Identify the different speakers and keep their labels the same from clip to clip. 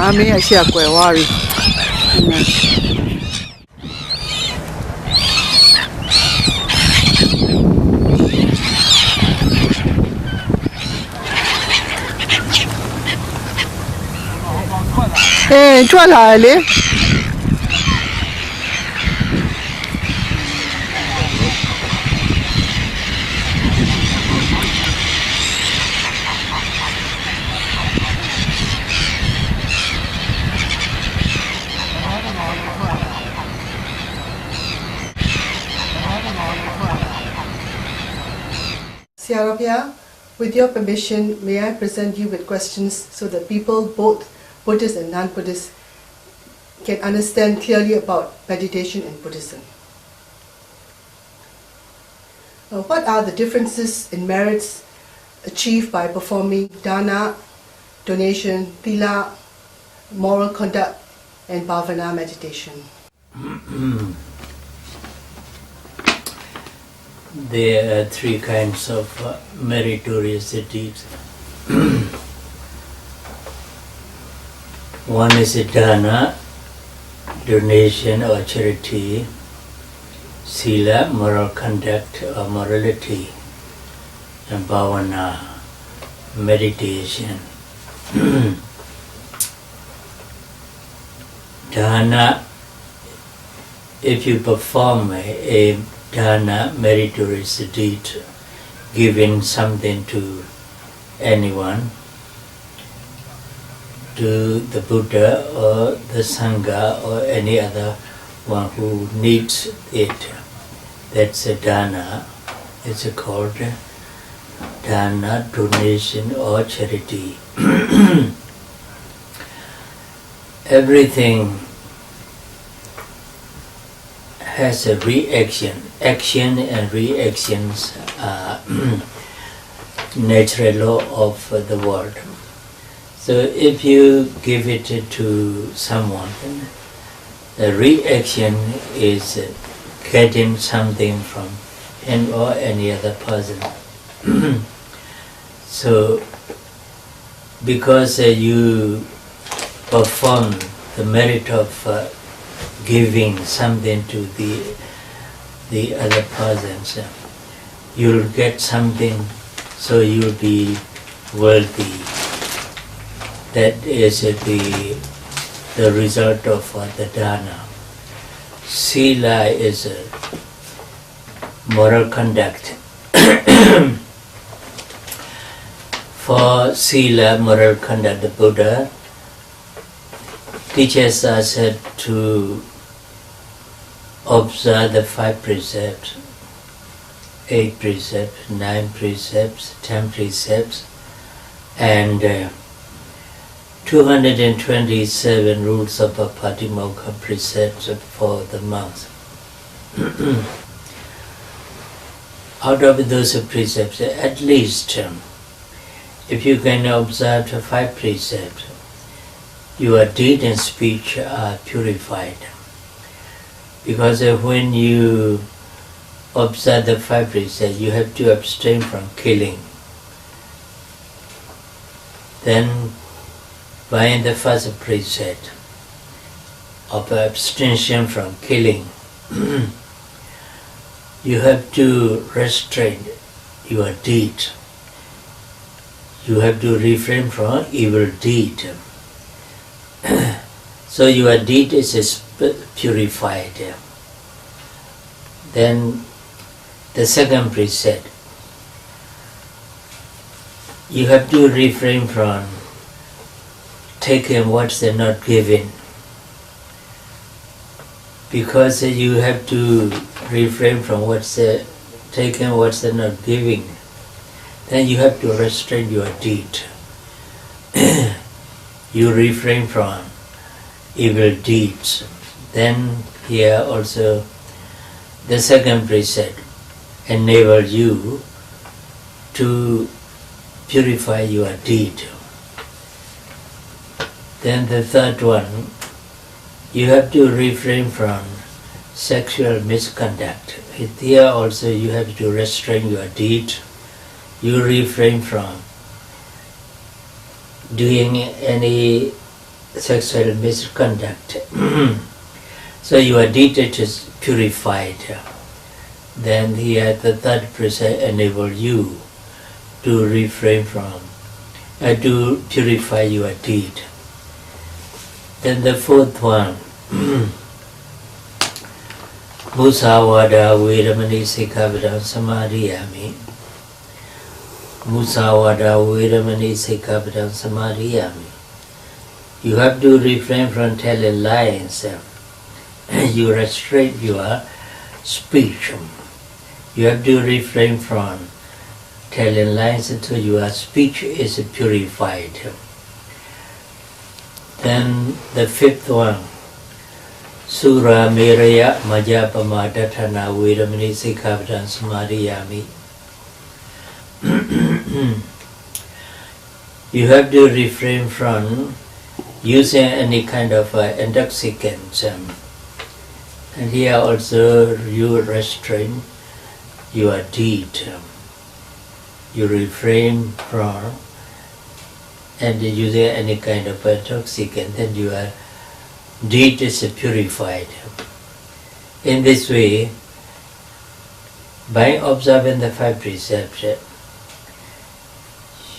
Speaker 1: Ame Asia Kwewari. Hey, chua lại đi.
Speaker 2: Sayadawgyi, with your permission, may I present you with questions so that people, both Buddhists and non-Buddhists, can understand clearly about meditation in Buddhism. What are the differences in merits achieved by performing dana, donation, thila, moral conduct, and bhavana meditation?
Speaker 3: There are three kinds of meritorious deeds. One is a dana, donation or charity, sila, moral conduct or morality, and bhavana, meditation. Dana, if you perform a dana, meritorious deed, giving something to anyone, to the Buddha or the Sangha or any other one who needs it, that's a dana. It's called dana, donation or charity. Everything has a reaction. Action and reactions are natural law of the world. So if you give it to someone, the reaction is getting something from him or any other person. So because you perform the merit of giving something to the other persons, you'll get something, so you'll be wealthy. That is the result of the dana. Sila is moral conduct. For sila, moral conduct, the Buddha teaches us to observe the 5 precepts, 8 precepts, 9 precepts, 10 precepts, and 227 rules of Patimokkha precepts for the monks. Out of those precepts, at least if you can observe the 5 precepts, your deed and speech are purified. Because when you observe the 5 precepts, you have to abstain from killing. Then, by the first precept of abstention from killing, you have to restrain your deed. You have to refrain from evil deed. So your deed is purified. Then the second precept, you have to refrain from taking what they're not giving. Because you have to refrain from taking what they're not giving, then you have to restrain your deed. You refrain from evil deeds. Then here also the second precept enable you to purify your deed. Then the third one, you have to refrain from sexual misconduct. Here also you have to restrain your deed. You refrain from doing any sexual misconduct. So your deed is purified. Then here the third precept enable you to refrain from, to purify your deed. Then the fourth one, Musawada Vedamani Sikkhapadam Samadhiyami. Musawada Vedamani Sikkhapadam Samadhiyami. You have to refrain from telling lies. You restrain your speech. You have to refrain from telling lies until your speech is purified. Then the fifth one, Sura Meraya Majapama Datana Vedamani Sikkhapadam Samadhiyami. You have to refrain from using any kind of intoxicants. And here also you restrain your deed. You refrain from and using any kind of intoxicant, then your deed is purified. In this way, by observing the 5 precepts,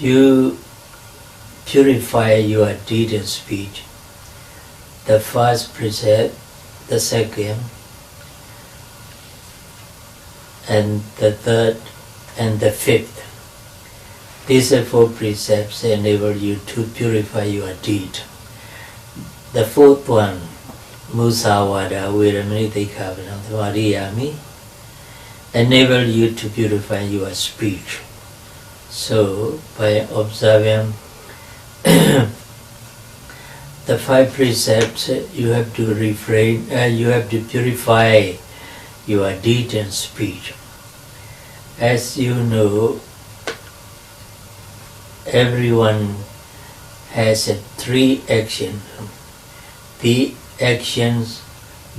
Speaker 3: you purify your deed and speech. The first precept, the second, and the third, and the fifth. These 4 precepts enable you to purify your deed. The fourth one, Musawada Vedamani Sikkhapadam Samadhiyami, enable you to purify your speech. So, by observing the 5 precepts, you have to refrain, you have to purify your deed and speech. As you know, everyone has 3 actions. The actions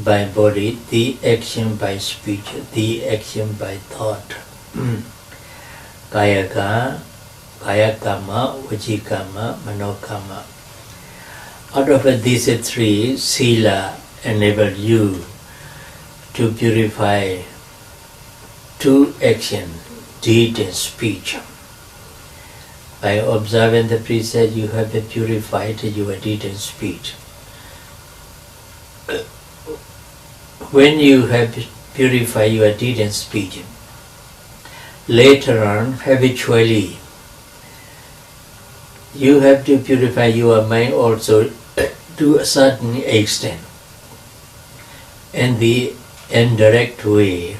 Speaker 3: by body, the action by speech, the action by thought. Kayaka, Kayakama, Vajikama, Manokama. Out of these 3, Sila enable you to purify 2 actions, deed and speech. By observing the precept, you have purified your deed and speech. When you have purified your deed and speech, later on, habitually, you have to purify your mind also to a certain extent. In the indirect way.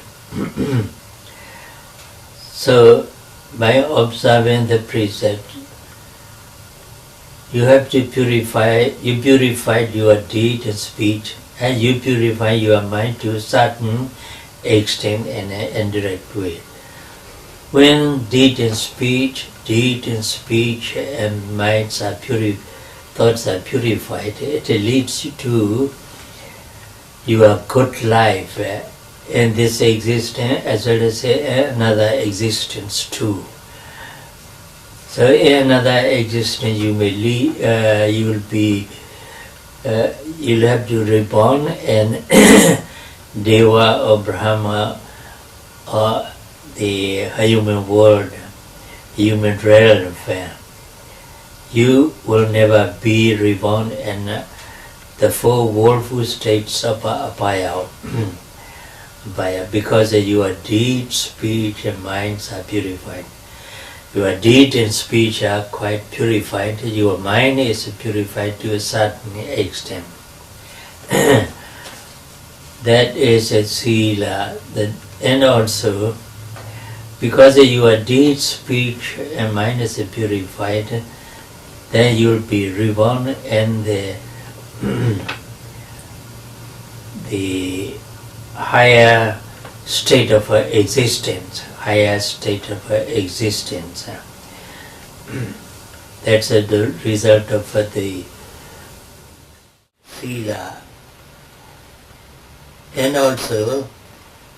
Speaker 3: So, by observing the precept, you have to purify, you purified your deed and speech, and you purify your mind to a certain extent in an indirect way. When deed and speech and minds are thoughts are purified, it leads you to your good life in this existence as well as another existence too. So in another existence you may you'll have to reborn in Deva or Brahma or the human world, human realm. You will never be reborn in the 4 woeful states of Apaya, because your deed, speech and minds are purified. Your deed and speech are quite purified. Your mind is purified to a certain extent. That is a sila. And also, because your deed, speech and mind is purified, then you will be reborn in the higher state of existence. That's the result of the sila. And also,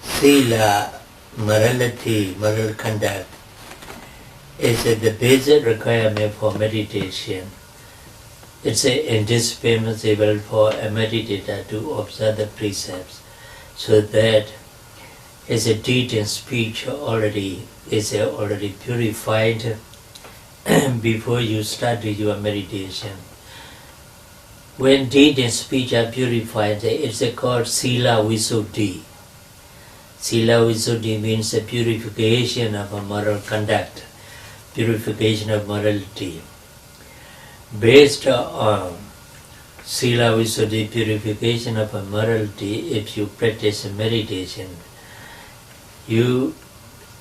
Speaker 3: sila, morality, moral conduct, is the basic requirement for meditation. It's indispensable for a meditator to observe the precepts so that his deed and speech is already purified before you start your meditation. When deed and speech are purified, it's called Sila Visuddhi. Sila Visuddhi means the purification of a moral conduct, purification of morality. Based on Sila Visuddhi, purification of a morality, if you practice meditation, you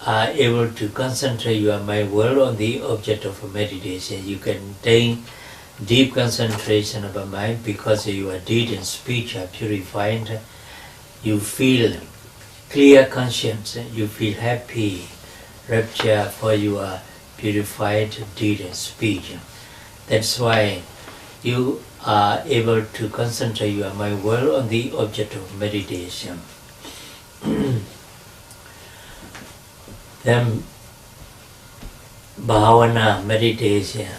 Speaker 3: are able to concentrate your mind well on the object of meditation. You can attain deep concentration of a mind because your deed and speech are purified. You feel clear conscience, you feel happy, rapture for your purified deed and speech. That's why you are able to concentrate your mind well on the object of meditation. Then bhavana, meditation.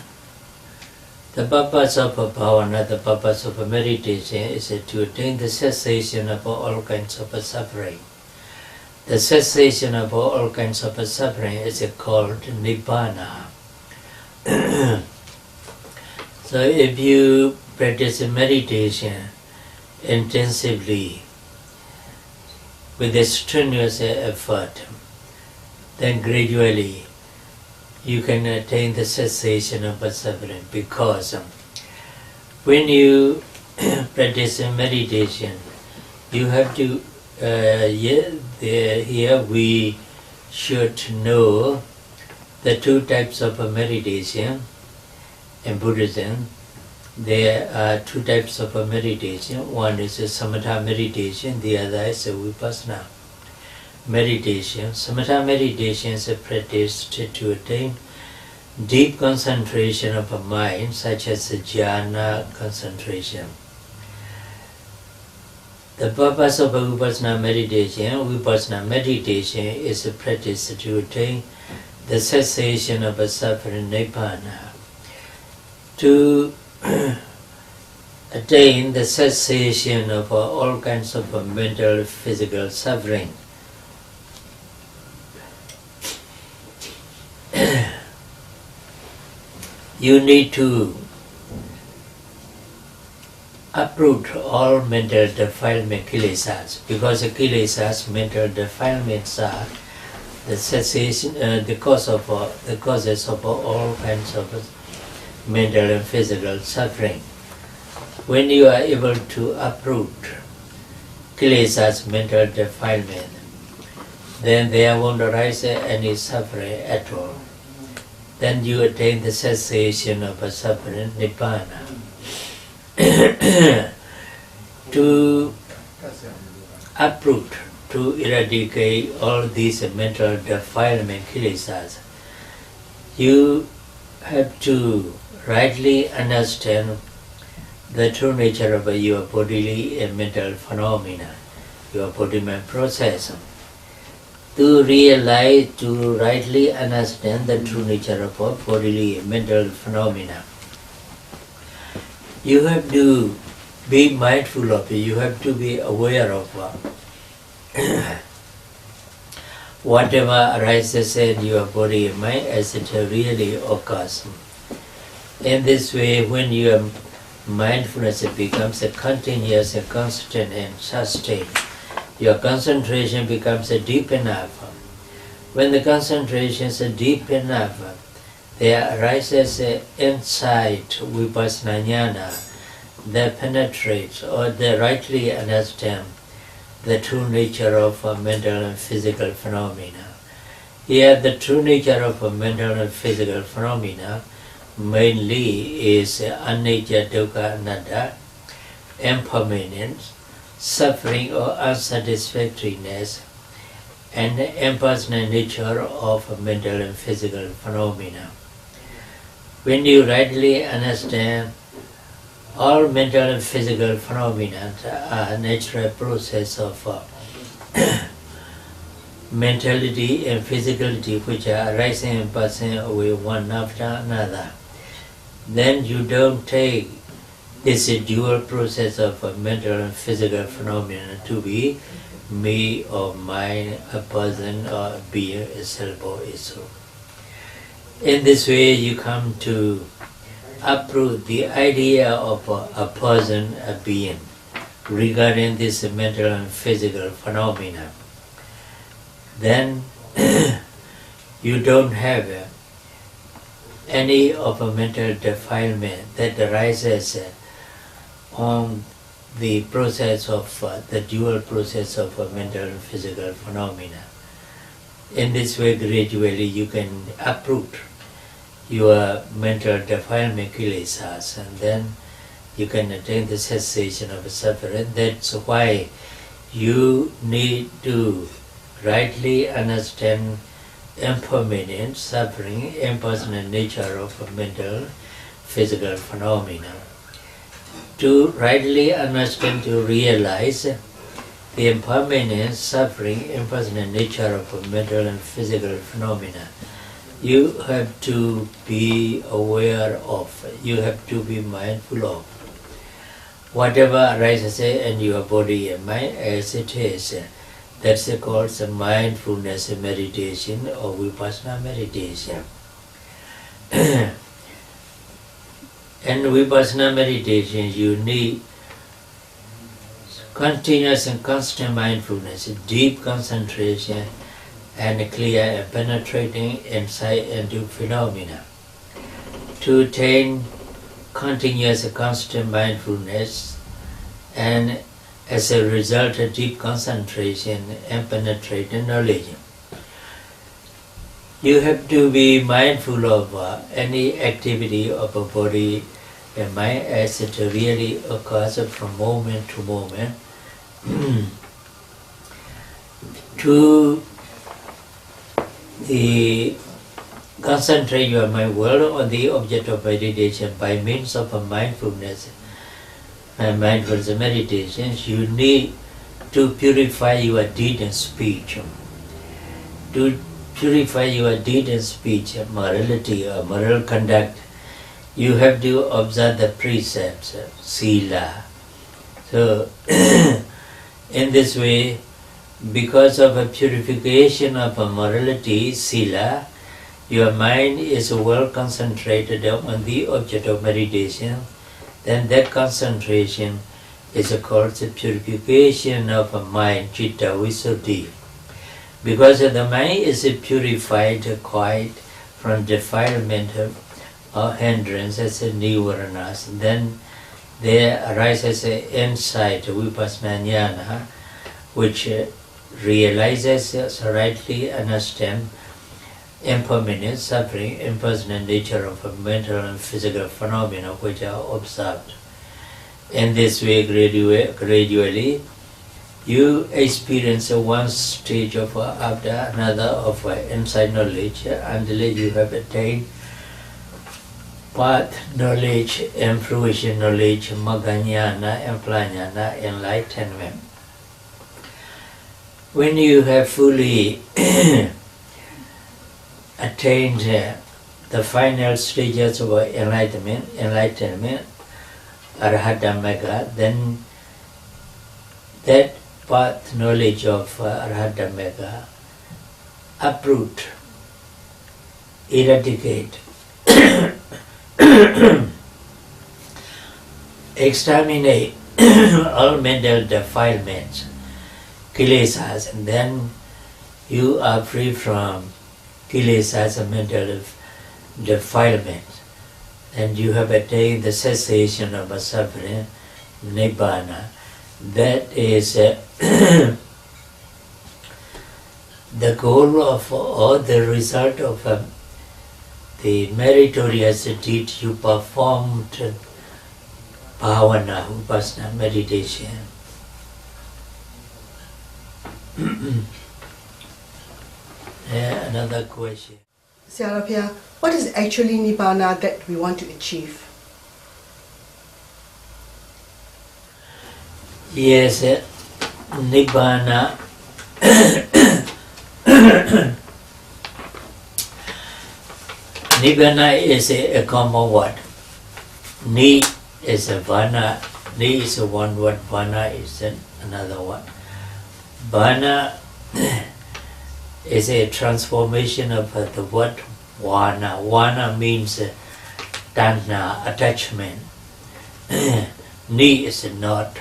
Speaker 3: The purpose of a bhavana, the purpose of a meditation is to attain the cessation of all kinds of suffering. The cessation of all kinds of suffering is called nibbana. So if you practice meditation intensively with a strenuous effort, then gradually you can attain the cessation of suffering, because when you practice meditation, you have to, here we should know the two types of meditation. In Buddhism, there are two types of meditation. One is a samatha meditation, the other is a vipassana meditation. Samatha meditation is practiced to attain deep concentration of a mind, such as jhana concentration. The purpose of a vipassana meditation is practiced to attain the cessation of a suffering, nibbana. To attain the cessation of all kinds of mental, physical suffering, you need to uproot all mental defilement kilesas, because the kilesas, mental defilements, are the cessation, the causes of all kinds of mental and physical suffering. When you are able to uproot kilesas, mental defilement, then there won't arise any suffering at all. Then you attain the cessation of a suffering, nibbana. To uproot, to eradicate all these mental defilement kilesas, you have to rightly understand the true nature of your bodily and mental phenomena, your body-mind process. To realize, to rightly understand the true nature of bodily and mental phenomena, you have to be mindful of it, you have to be aware of whatever arises in your body and mind as it really occurs. In this way, when your mindfulness becomes a continuous, a constant and sustained, your concentration becomes deep enough. When the concentration is deep enough, there arises an insight, vipassana jnana, that penetrates or that rightly understands the true nature of mental and physical phenomena. Here, the true nature of mental and physical phenomena mainly is anicca, dukkha, anatta, impermanence, suffering or unsatisfactoriness, and the impersonal nature of mental and physical phenomena. When you rightly understand all mental and physical phenomena are natural process of mentality and physicality which are arising and passing away one after another, then you don't take this dual process of mental and physical phenomena to be me or mine, a person or a being, a self or a soul. In this way you come to uproot the idea of a person, a being, regarding this mental and physical phenomena. Then you don't have any of a mental defilement that arises on the process of the dual process of mental and physical phenomena. In this way, gradually you can uproot your mental defilement kilesas, and then you can attain the cessation of suffering. That's why you need to rightly understand impermanent suffering, impersonal nature of mental, physical phenomena. To rightly understand, to realize the impermanent suffering, impersonal nature of mental and physical phenomena, you have to be aware of, you have to be mindful of whatever arises in your body and mind as it is. That's called mindfulness meditation or vipassana meditation. In vipassana meditation, you need continuous and constant mindfulness, deep concentration, and clear and penetrating insight into phenomena. To attain continuous and constant mindfulness, and as a result of deep concentration and penetrating knowledge, you have to be mindful of any activity of a body and mind as it really occurs from moment to moment. To concentrate your mind well on the object of meditation by means of a mindfulness and mindfulness meditations, you need to purify your deed and speech. To purify your deed and speech, morality or moral conduct, you have to observe the precepts, sila. So, in this way, because of a purification of a morality, sila, your mind is well concentrated on the object of meditation, then that concentration is called the purification of a mind, citta, visuddhi. Because the mind is purified quite from defilement or hindrances and nivaranas, then there arises an insight, vipassana jnana, which realizes, rightly understand impermanent suffering, impersonal nature of mental and physical phenomena which are observed. In this way, gradually, you experience one stage of after another of inside knowledge until you have attained path knowledge and fruition knowledge, magga jnana and prajnana, enlightenment. When you have fully attained the final stages of enlightenment, arhata magga, then that path knowledge of arhata magga uproot, eradicate, exterminate all mental defilements, kilesas, and then you are free from kilesas and mental defilements, and you have attained the cessation of suffering, nibbana. That is the goal of, or the result of the meritorious deed you performed, bhavana, vipassana meditation. Another question.
Speaker 2: Sayadawgyi, what is actually nibbana that we want to achieve?
Speaker 3: Yes, nibbana. Nibbana is a common word. Ni is a vana. Ni is one word, vana is another one. Vana is a transformation of the word vana. Vana means tanha, attachment. Ni is not.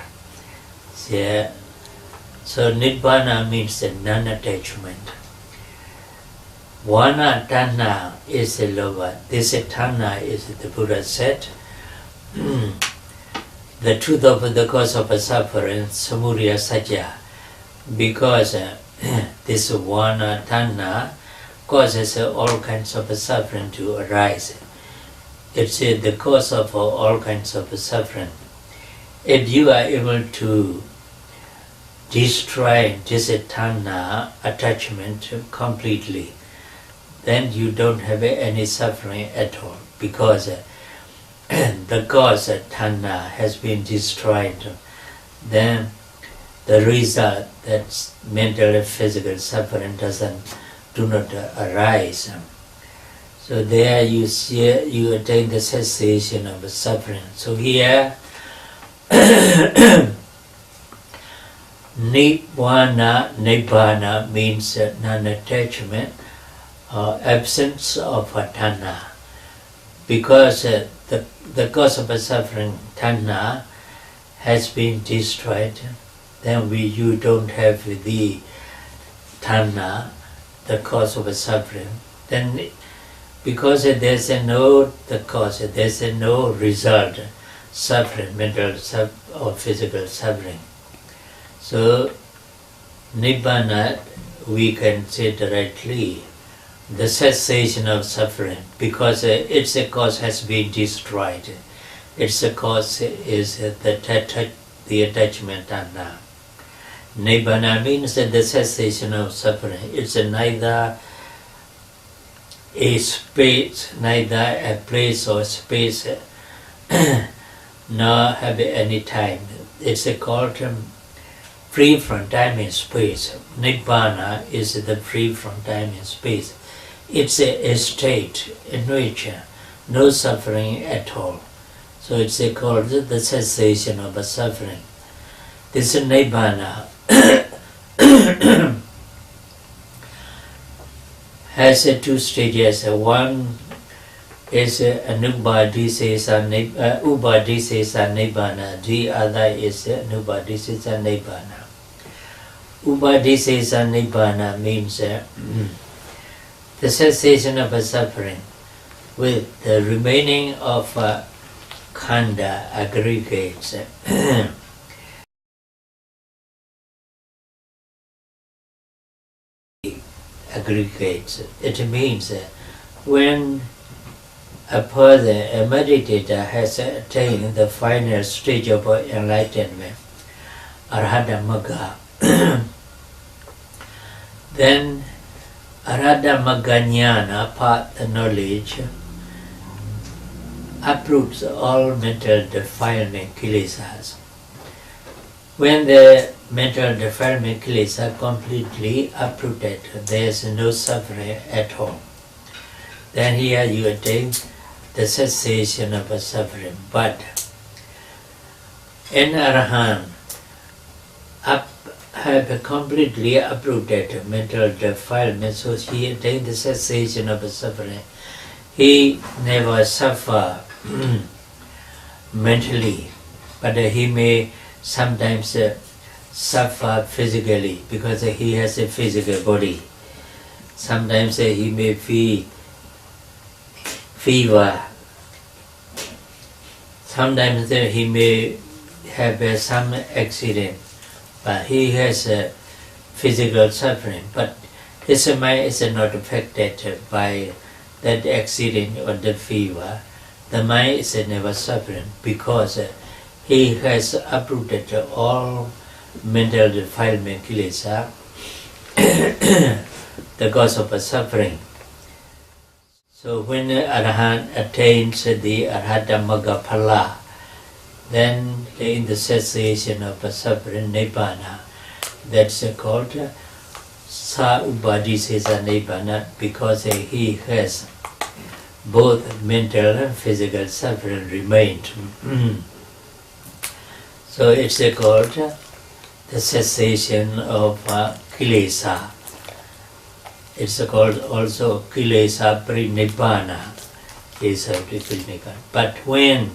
Speaker 3: So nibbana means non-attachment. Vana tanha is the lower. This tanha is the Buddha said. The truth of the cause of suffering, samudaya satya, because this vana tanha causes all kinds of suffering to arise. It's the cause of all kinds of suffering. If you are able to destroy this tanha attachment completely, then you don't have any suffering at all, because the cause tanha has been destroyed. Then the result, that mental and physical suffering do not arise. So there you see, you attain the cessation of suffering. So here nibbana means non-attachment, absence of tanha. Because the cause of suffering, tanha, has been destroyed, then you don't have the tanha, the cause of suffering. Then because there's no the cause, there's no result, suffering, mental or physical suffering. So nibbana, we can say directly, the cessation of suffering, because its cause has been destroyed. Its cause is the attachment tanha. Nibbana means the cessation of suffering. It's neither a space, neither a place or space, nor have any time. It's called free from time and space. Nibbana is the free from time and space. It's a state in which no suffering at all. So it's called the cessation of suffering. This nibbana has two stages. One is ubadisesa nibbana. The other is anubadisesa nibbana. Ubadisesa nibbana means the cessation of suffering with the remaining of khanda aggregates. Aggregates. It means when a person, a meditator, has attained the final stage of enlightenment, arhata magga, then arhata magga jnana, path, the knowledge, uproots all mental defilement kilesas. When the mental defilement kilesa are completely uprooted, there is no suffering at all. Then here you attain the cessation of suffering. But in Arahant, have completely uprooted mental defilement, so he attained the cessation of suffering. He never suffer mentally, but he may sometimes suffer physically, because he has a physical body. Sometimes he may feel fever. Sometimes he may have some accident, but he has physical suffering. But his mind is not affected by that accident or the fever. The mind is never suffering, because he has uprooted all mental defilement kilesa, the cause of suffering. So when Arahant attains the Arhata Magga Phala, then in the cessation of suffering, Nibbana, that's called Sa Ubadisesa Nibbana, because he has both mental and physical suffering remained. So it's called the cessation of kilesa. It's called also kilesa parinibbana. But when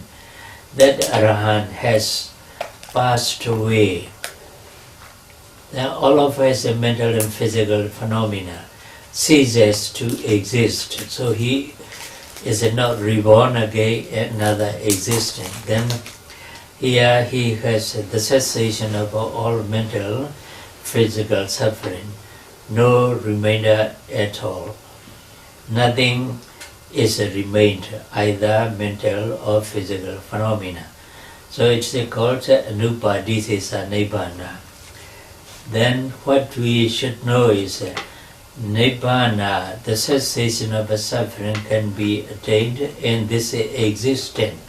Speaker 3: that Arahant has passed away, then all of us, mental and physical phenomena, ceases to exist. So he is not reborn again, another existing. Then here he has the cessation of all mental, physical suffering, no remainder at all. Nothing is a remainder, either mental or physical phenomena. So it's called anupadisesa nibbana. Then what we should know is nibbana, the cessation of a suffering, can be attained in this existence.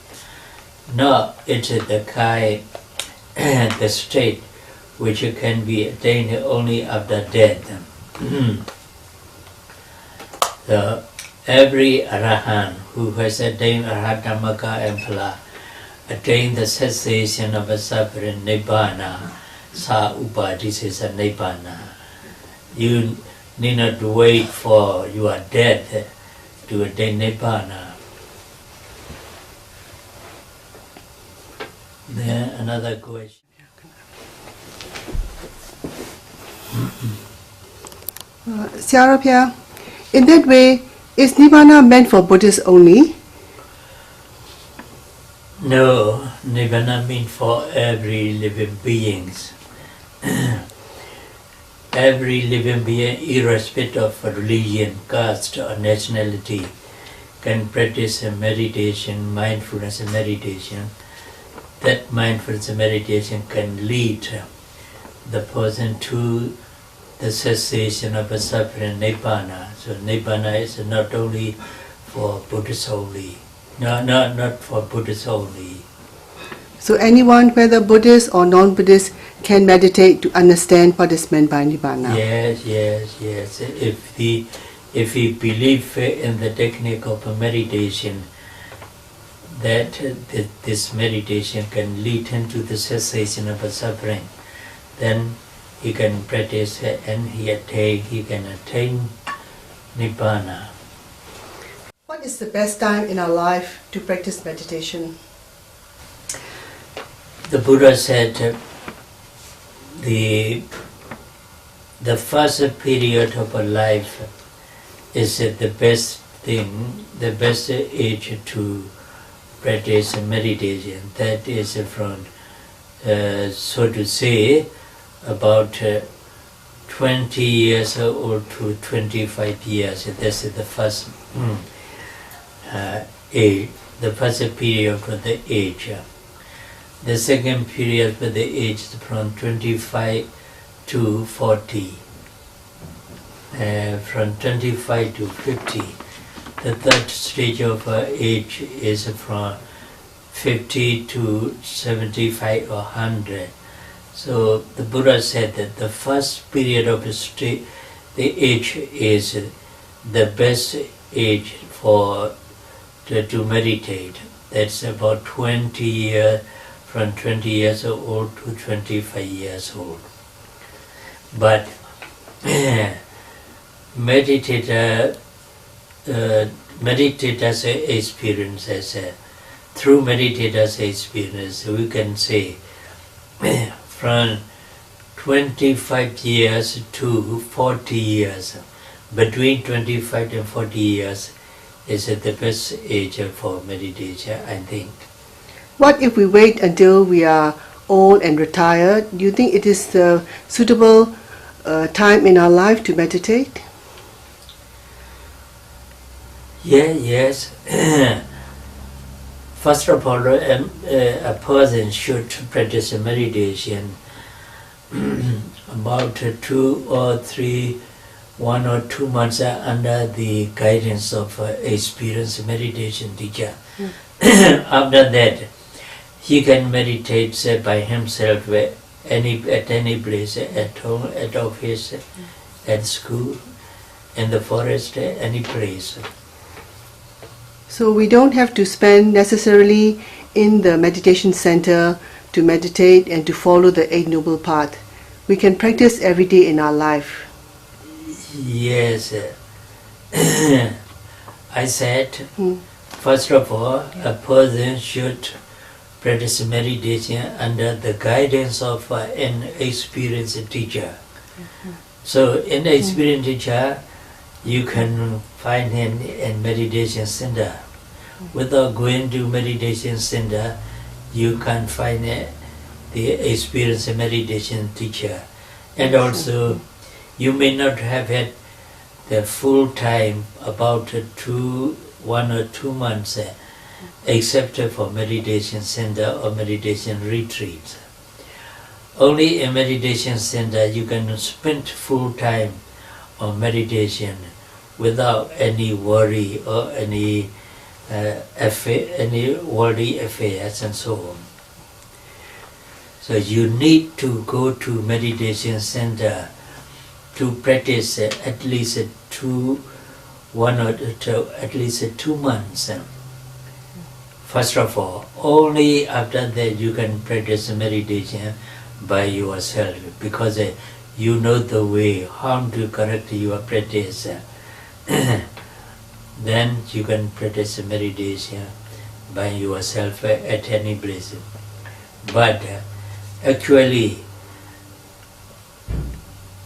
Speaker 3: No, it's the kind, the state which can be attained only after death. So every Arahant who has attained Arhatamaka and Phala attained the cessation of a suffering, nibbana, sa upadisesa nibbana. You need not wait for your death to attain nibbana. Then another question.
Speaker 2: Sayadawgyi, in that way, is Nibbana meant for Buddhists only?
Speaker 3: No, Nibbana means for every living beings. Every living being, irrespective of religion, caste or nationality, can practice a meditation, mindfulness meditation. That mindfulness meditation can lead the person to the cessation of a suffering, nibbana. So nibbana is not only for Buddhists only. No, not for Buddhists only.
Speaker 2: So anyone, whether Buddhist or non-Buddhist, can meditate to understand what is meant by Nibbana?
Speaker 3: Yes. If we believe in the technique of meditation, that this meditation can lead him to the cessation of a suffering, then he can practice and he can attain Nibbana.
Speaker 2: What is the best time in our life to practice meditation?
Speaker 3: The Buddha said the first period of a life is the best thing, the best age to practice meditation. That is from, so to say, about 20 years old to 25 years. That's the first age, the first period of the age. The second period for the age is from 25 to 40. From 25 to 50. The third stage of age is from 50 to 75 or 100. So the Buddha said that the first period of the age is the best age to meditate. That's about 20 years, from 20 years old to 25 years old. But meditators experiences, through meditators' experience, we can say from 25 years to 40 years, between 25 and 40 years is the best age for meditation, I think.
Speaker 2: What if we wait until we are old and retired? Do you think it is the suitable time in our life to meditate?
Speaker 3: Yes. First of all, a person should practice meditation about 2 or 3, 1 or 2 months under the guidance of experienced meditation teacher. After that, he can meditate by himself at any place, at home, at office, at school, in the forest, any place.
Speaker 2: So we don't have to spend necessarily in the meditation center to meditate and to follow the Eight Noble Path. We can practice every day in our life.
Speaker 3: Yes. I said, first of all, a person should practice meditation under the guidance of an experienced teacher. So, in the experienced teacher, you can find him in meditation center. Without going to meditation center, you can find the experienced meditation teacher. And also, you may not have had the full time, about 1 or 2 months, except for meditation center or meditation retreat. Only in meditation center you can spend full time on meditation without any worry or any worldly affairs and so on. So you need to go to meditation center to practice at least 2 months. First of all, only after that you can practice meditation by yourself, because you know the way how to correct your practice. Then you can practice meditation by yourself at any place. But actually,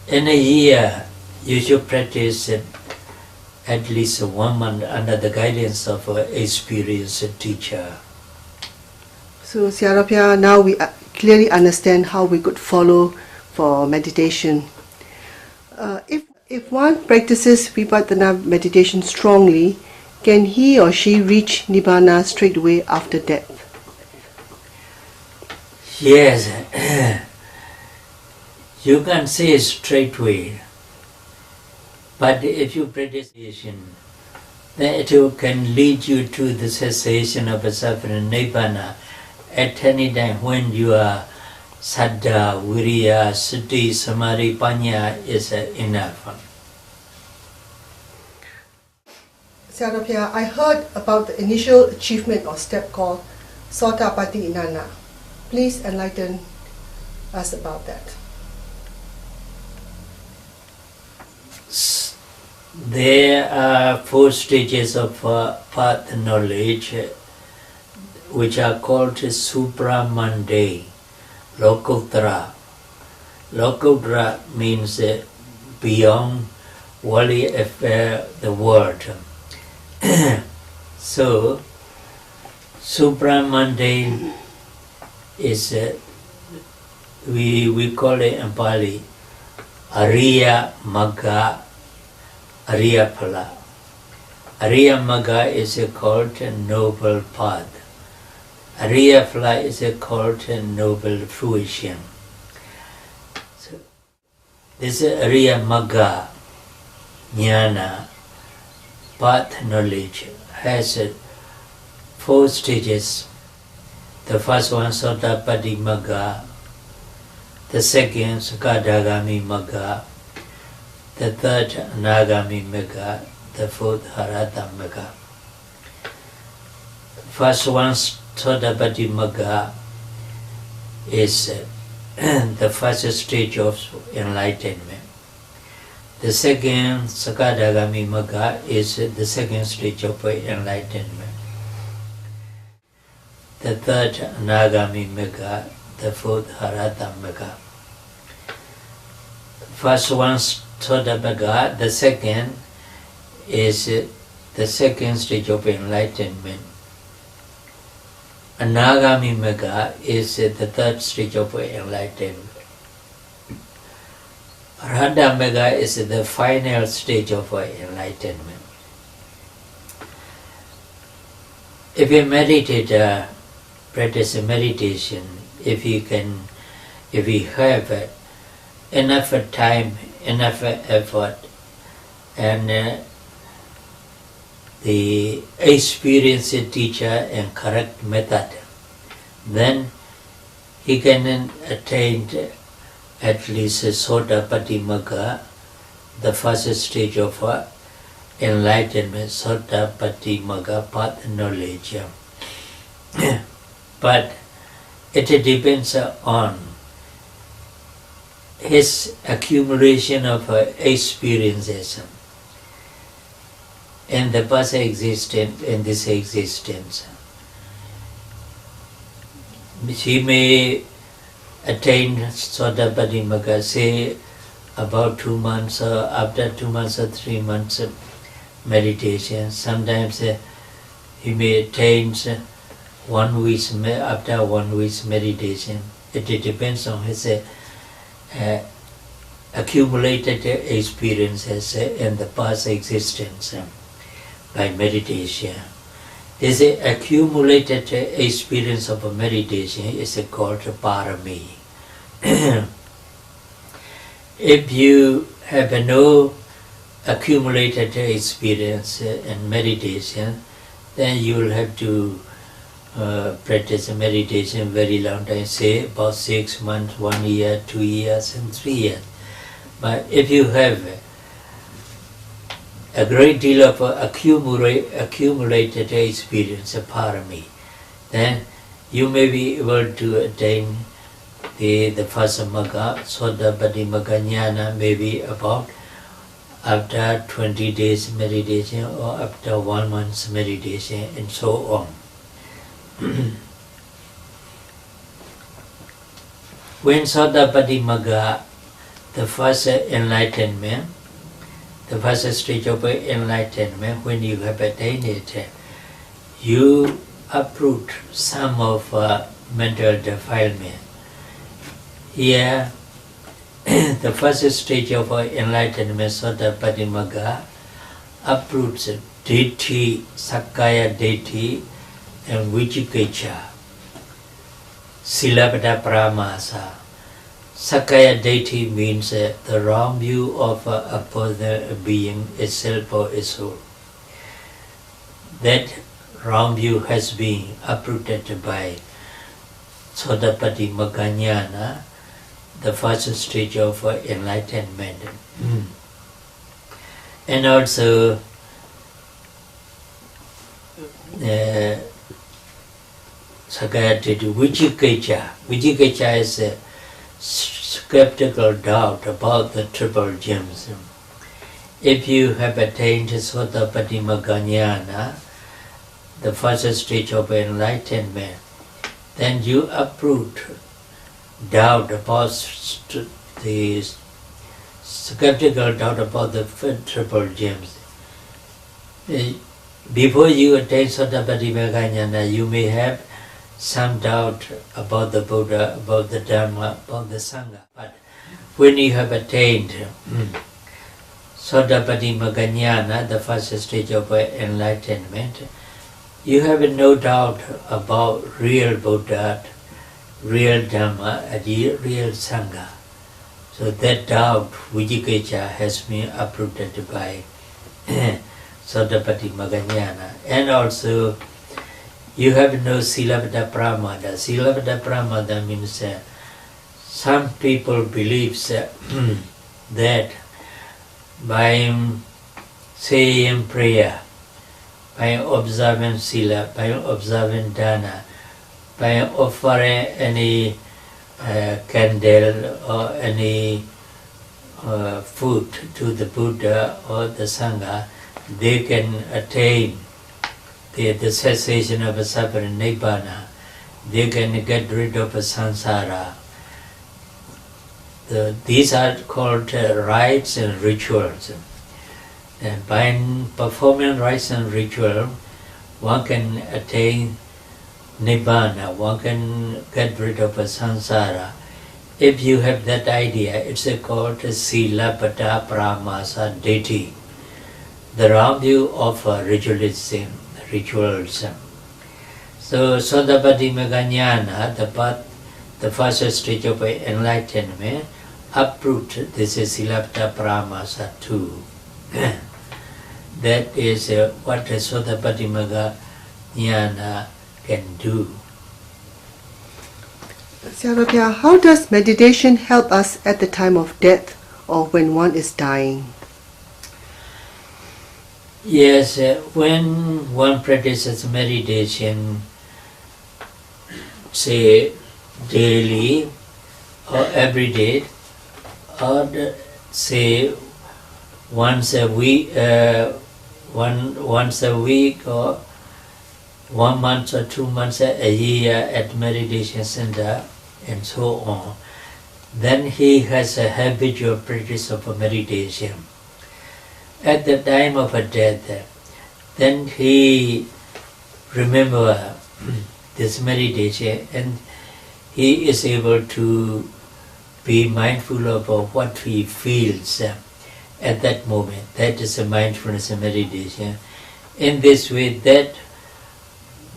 Speaker 3: in a year, you should practice at least 1 month under the guidance of an experienced teacher.
Speaker 2: So, Sayadaw, now we clearly understand how we could follow for meditation. If one practices Vipassana meditation strongly, can he or she reach Nibbana straight away after death?
Speaker 3: Yes, you can say straight away. But if you practice meditation, then it can lead you to the cessation of suffering, Nibbana, at any time when your Saddha, Viriya, Sati, Samadhi, Panya is enough.
Speaker 2: Sayadaw, I heard about the initial achievement or step called Sotapatti Inanna. Please enlighten us about that.
Speaker 3: There are 4 stages of path knowledge which are called supramundane, lokuttara. Lokuttara means beyond worldly affair, the world. So, supramundane is, we call it in Pali, Ariya Magga, Ariya Phala. Ariya Magga is called a noble path. Ariya Phala is called a noble fruition. So, this Ariya Magga, Jnana, path knowledge, has 4 stages. The first one, Sotapatti Magga. The second, Sakadagami Magga. The third, Anagami Magga. The fourth, Harata Magga. First one, Sotapatti Magga, is the first stage of enlightenment. The second, Sakadagami Magga, is the second stage of enlightenment. The third, Anagami Magga. The fourth, Harata Magga. First one, Sotapagga. The second is the second stage of enlightenment. Anagami Magga is the third stage of enlightenment. Harata Magga is the final stage of enlightenment. If you meditate, practice meditation, if you have enough time, enough effort, and the experienced teacher and correct method, then he can attain at least Sotapatti Magga, the first stage of enlightenment, Sotapatti Magga, path knowledge. But it depends on his accumulation of experiences in the past existence and this existence. He may attain Swadapati Magga, say about 2 months or after 2 months or 3 months meditation. Sometimes he may attain 1 week after 1 week's meditation. It depends on his accumulated experiences in the past existence by meditation. This accumulated experience of meditation is called parami. If you have no accumulated experience in meditation, then you will have to practice meditation very long time, say about 6 months, 1 year, 2 years, and 3 years. But if you have a great deal of accumulated experience of parami, then you may be able to attain the first magga, Swadapati Magga Jnana, maybe about after 20 days meditation or after 1 month's meditation, and so on. When Swadapati Magga, the first enlightenment, the first stage of enlightenment, when you have attained it, you uproot some of mental defilement. Here, the first stage of enlightenment, Swadapati Magga, uproots Ditti, Sakkaya Ditti, and Vicikiccha, Silabbata Paramasa. Sakkaya Ditti means the wrong view of a further being, itself or its soul. That wrong view has been uprooted by Swadapati Magga Jnana, the first stage of enlightenment. And also Sakkaya Ditti, Vicikiccha. Vicikiccha is a skeptical doubt about the triple gems. If you have attained Swadapati Magga Jnana, the first stage of enlightenment, then you uproot doubt about the skeptical doubt about the triple gems. Before you attain Swadapati Magga Jnana, you may have some doubt about the Buddha, about the Dharma, about the Sangha. But when you have attained Swadapati Magga Jnana, the first stage of enlightenment, you have no doubt about real Buddha, real Dharma, and real Sangha. So that doubt, Vicikiccha, has been uprooted by Swadapati Magga Jnana. And also, you have no Silabbata Pramada. Silabbata Pramada means some people believe that by saying prayer, by observing Sila, by observing Dana, by offering any candle or any food to the Buddha or the Sangha, they can attain the cessation of suffering, Nibbana. They can get rid of samsara. These are called rites and rituals. And by performing rites and ritual, one can attain Nibbana, one can get rid of samsara. If you have that idea, it's called Silabbata Paramasa Ditti, the wrong view of ritualism. Rituals. So Swadapati Magga Jnana, the first stage of enlightenment, uproot this is Silabbata Paramasa too. That is what Swadapati Magga Jnana can do.
Speaker 2: Sayadawgyi, how does meditation help us at the time of death or when one is dying?
Speaker 3: Yes, when one practices meditation, say daily or every day, or say once a week, once a week, or 1 month or 2 months a year at meditation center, and so on, then he has a habitual practice of meditation. At the time of a death, then he remember this meditation, and he is able to be mindful of what he feels at that moment. That is a mindfulness and meditation. In this way, that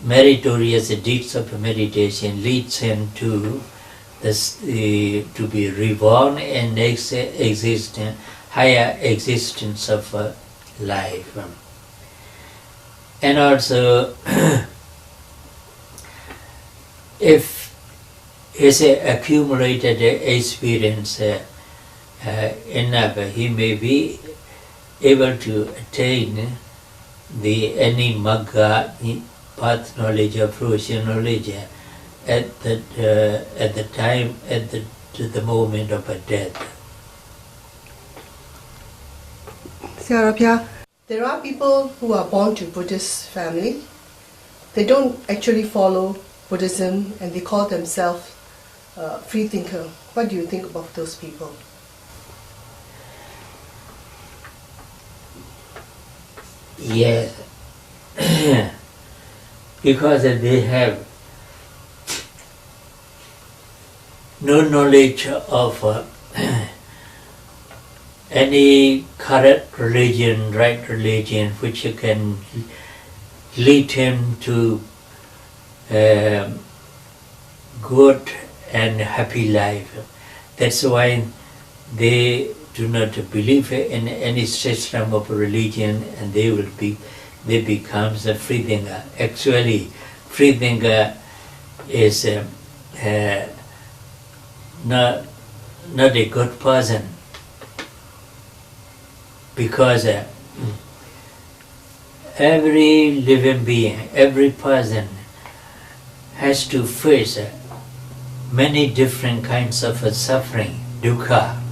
Speaker 3: meritorious deeds of meditation leads him to this, to be reborn and exist in higher existence of life. And also, if his accumulated experience enough, he may be able to attain any magga, path knowledge or fruition knowledge at the time, to the moment of a death.
Speaker 2: Sayadawgyi, there are people who are born to Buddhist family. They don't actually follow Buddhism and they call themselves free thinker. What do you think about those people?
Speaker 3: Yes, because they have no knowledge of any correct religion, right religion, which can lead him to good and happy life. That's why they do not believe in any system of religion, and they becomes a free thinker. Actually, free thinker is not a good person, because every living being, every person has to face many different kinds of suffering, dukkha.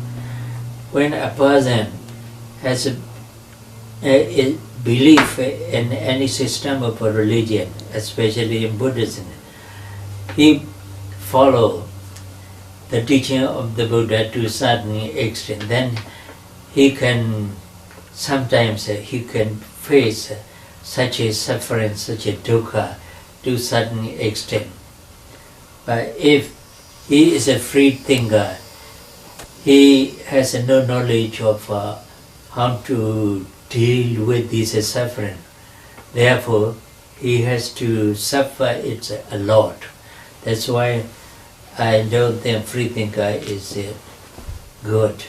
Speaker 3: When a person has a belief in any system of a religion, especially in Buddhism, he follows the teaching of the Buddha to a certain extent. Then he can sometimes face such a suffering, such a dukkha to a certain extent. But if he is a free thinker, he has no knowledge of how to deal with this suffering. Therefore, he has to suffer it a lot. That's why I don't think free thinker is good.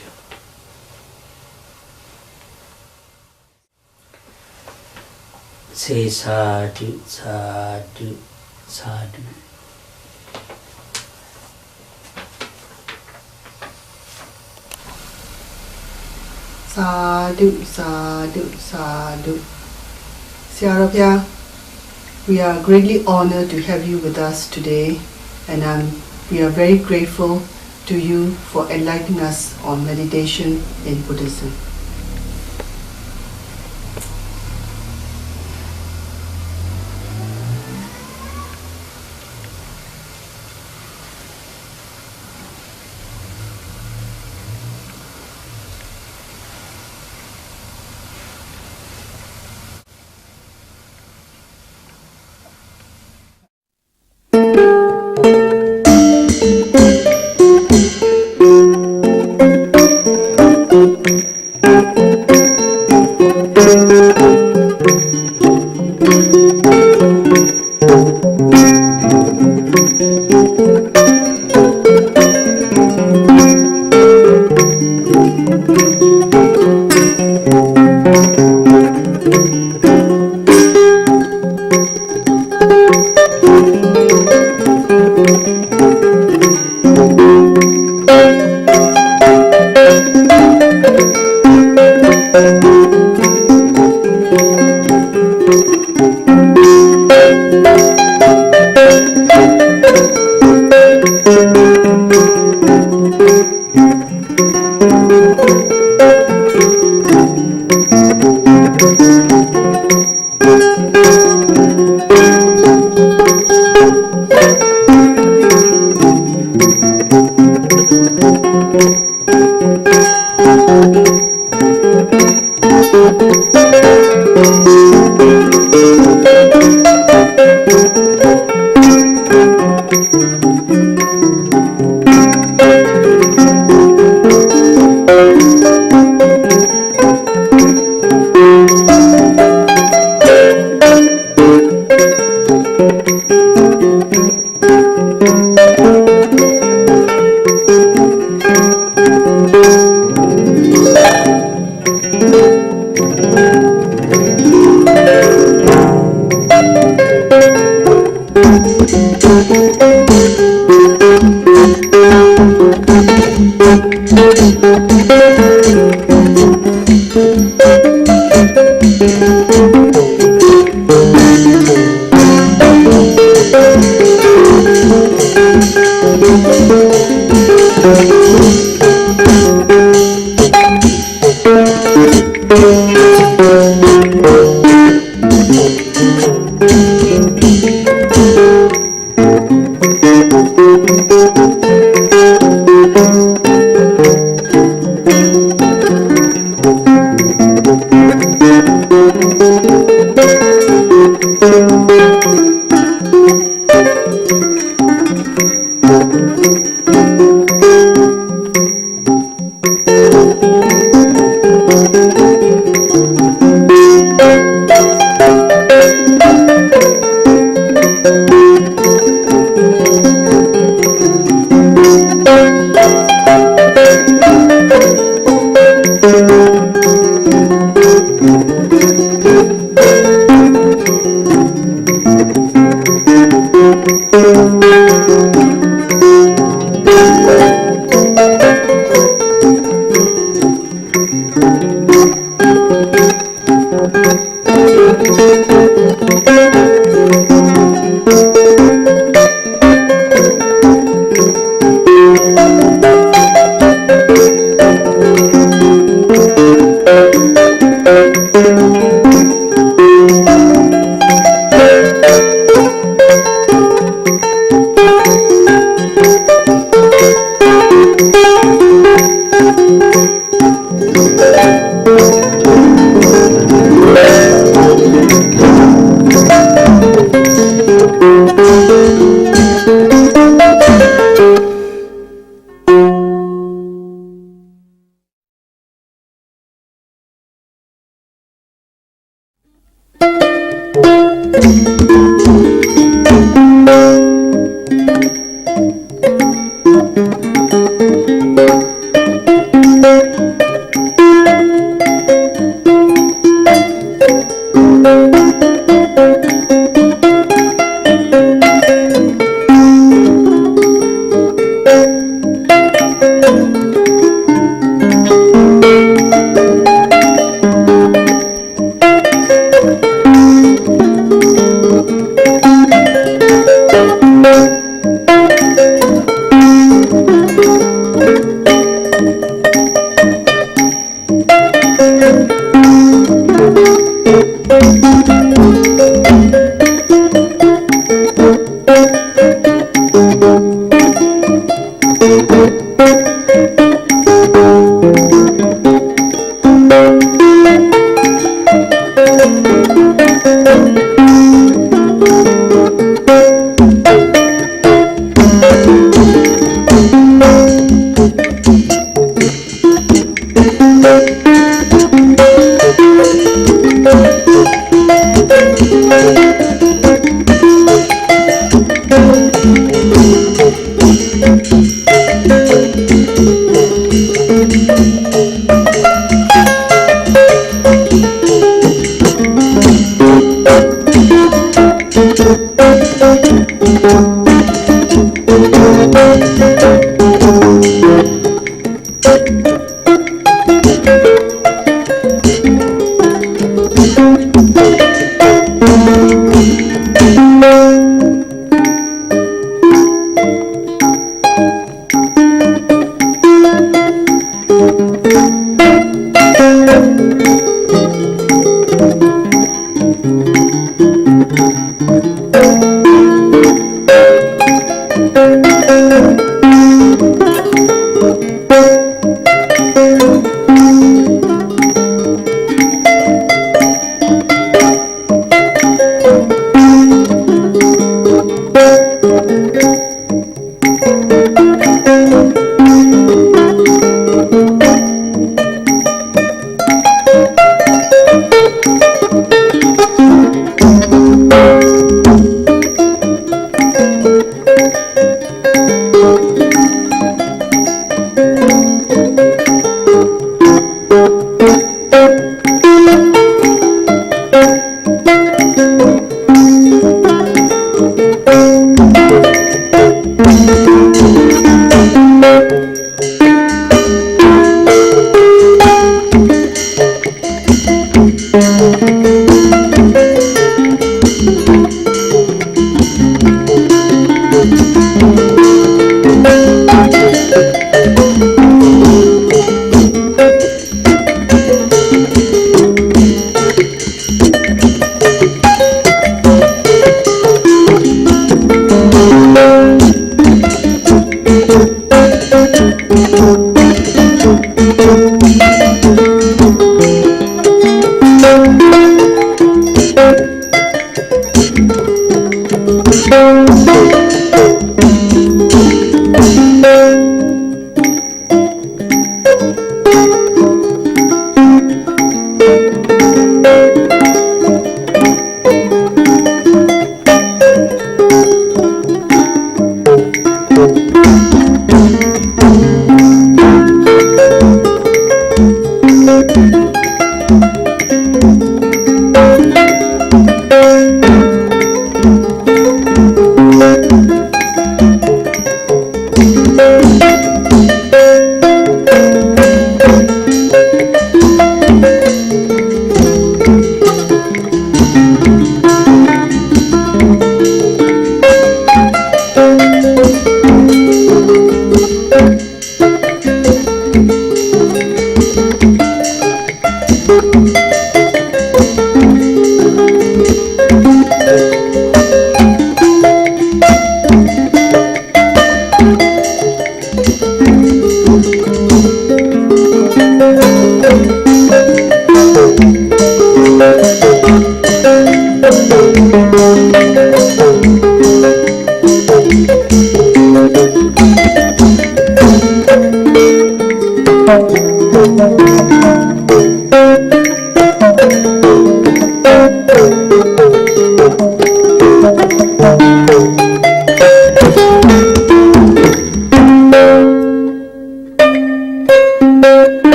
Speaker 3: Say sadhu, sadhu, sadhu.
Speaker 2: Sadhu, sadhu, sadhu. Sayadawgyi, we are greatly honored to have you with us today, and we are very grateful to you for enlightening us on meditation in Buddhism.